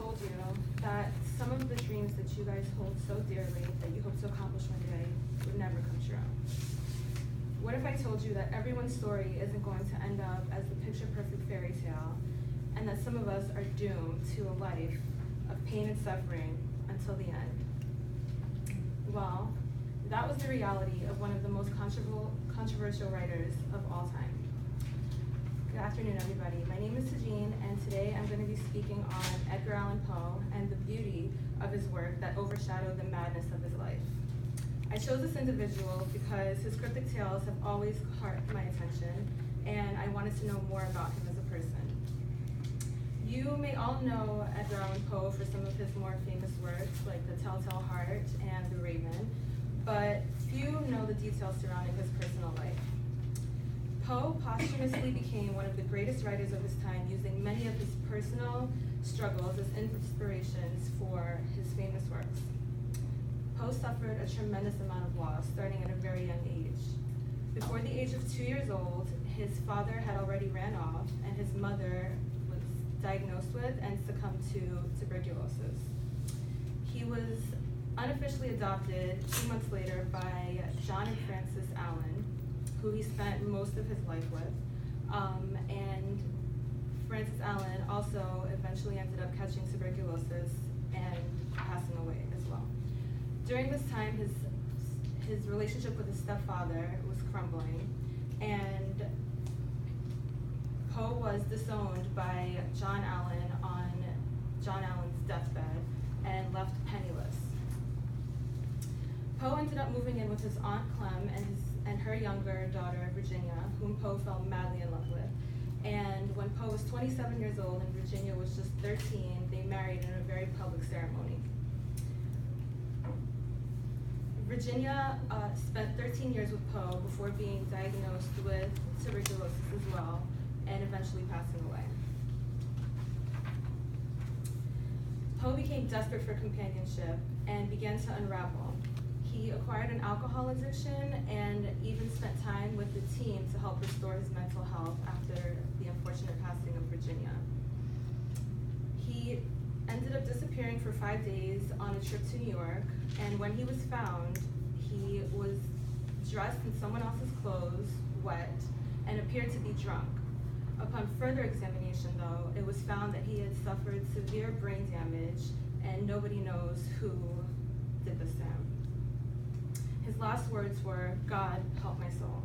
told you that some of the dreams that you guys hold so dearly that you hope to accomplish one day would never come true? What if I told you that everyone's story isn't going to end up as the picture-perfect fairy tale, and that some of us are doomed to a life of pain and suffering until the end? Well, that was the reality of one of the most controversial writers of all time. Good afternoon, everybody. My name is Sajine, and today I'm going to be speaking on Edgar Allan Poe and the beauty of his work that overshadowed the madness of his life. I chose this individual because his cryptic tales have always caught my attention, and I wanted to know more about him as a person. You may all know Edgar Allan Poe for some of his more famous works, like The Telltale Heart and The Raven, but few know the details surrounding his personal life. Poe posthumously became one of the greatest writers of his time, using many of his personal struggles as inspirations for his famous works. Poe suffered a tremendous amount of loss, starting at a very young age. Before the age of 2 years old, his father had already ran off, and his mother was diagnosed with and succumbed to tuberculosis. He was unofficially adopted 2 months later by John and Frances Allen, who he spent most of his life with, and Frances Allen also eventually ended up catching tuberculosis and passing away as well. During this time, his relationship with his stepfather was crumbling, and Poe was disowned by John Allen on John Allen's deathbed and left penniless. Poe ended up moving in with his Aunt Clem and her younger daughter, Virginia, whom Poe fell madly in love with. And when Poe was 27 years old and Virginia was just 13, they married in a very public ceremony. Virginia spent 13 years with Poe before being diagnosed with tuberculosis as well, and eventually passing away. Poe became desperate for companionship and began to unravel. He acquired an alcohol addiction and even spent time with the team to help restore his mental health after the unfortunate passing of Virginia. He ended up disappearing for 5 days on a trip to New York, and when he was found, he was dressed in someone else's clothes, wet, and appeared to be drunk. Upon further examination, though, it was found that he had suffered severe brain damage, and nobody knows who did this to him. His last words were, "God, help my soul."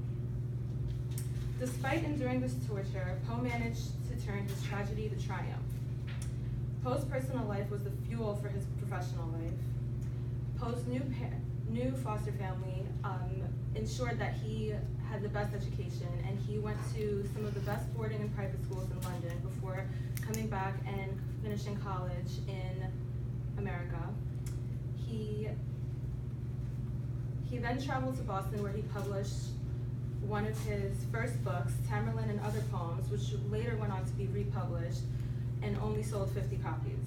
Despite enduring this torture, Poe managed to turn his tragedy to triumph. Poe's personal life was the fuel for his professional life. Poe's new foster family ensured that he had the best education, and he went to some of the best boarding and private schools in London before coming back and finishing college in America. He then traveled to Boston, where he published one of his first books, Tamerlane and Other Poems, which later went on to be republished and only sold 50 copies.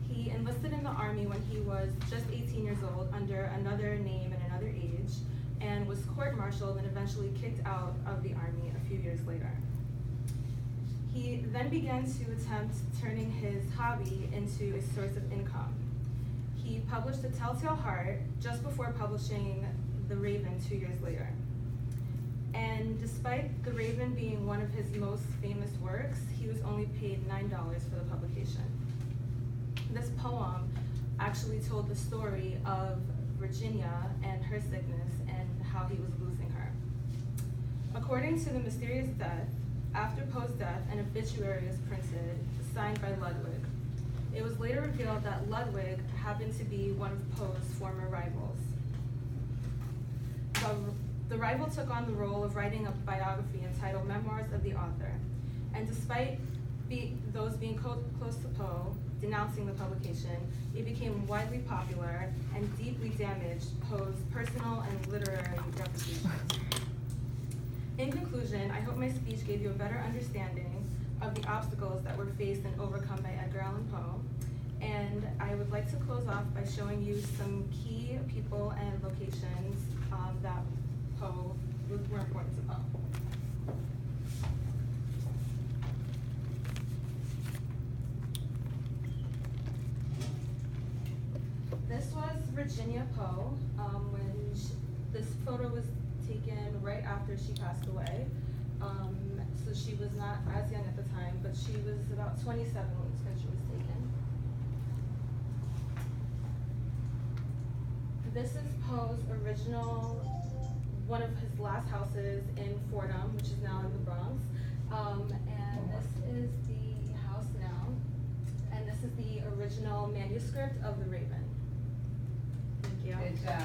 He enlisted in the army when he was just 18 years old under another name and another age, and was court-martialed and eventually kicked out of the army a few years later. He then began to attempt turning his hobby into a source of income. He published The Telltale Heart just before publishing The Raven 2 years later. And despite The Raven being one of his most famous works, he was only paid $9 for the publication. This poem actually told the story of Virginia and her sickness and how he was losing her. According to The Mysterious Death, after Poe's death, an obituary was printed, signed by Ludwig. It was later revealed that Ludwig happened to be one of Poe's former rivals. The rival took on the role of writing a biography entitled Memoirs of the Author, and despite those being close to Poe denouncing the publication, it became widely popular and deeply damaged Poe's personal and literary reputation. In conclusion, I hope my speech gave you a better understanding of the obstacles that were faced and overcome by Edgar Allan Poe, and I would like to close off by showing you some key people and locations that were important to Poe. this was Virginia Poe, this photo was taken right after she passed away. So she was not as young at the time, but she was about 27 when this picture was taken. This is Poe's original, one of his last houses in Fordham, which is now in the Bronx. And this is the house now. And this is the original manuscript of The Raven. Thank you. Good job.